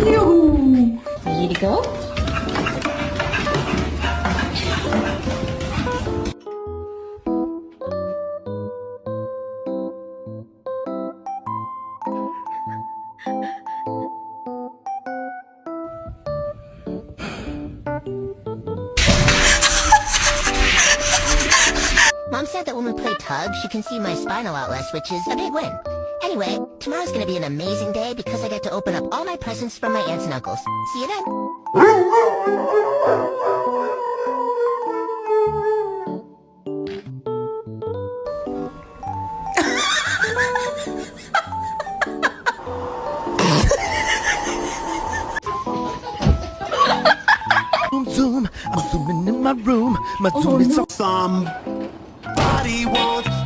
Yoo-hoo! Ready to go? Mom said that when we play tug, she can see my spinal atlas, which is a big win. Anyway, tomorrow's gonna be an amazing day because I get to open up all my presents from my aunts and uncles. See you then. Zoom, zoom, I'm zooming in my room. My zoom is so Somebody wants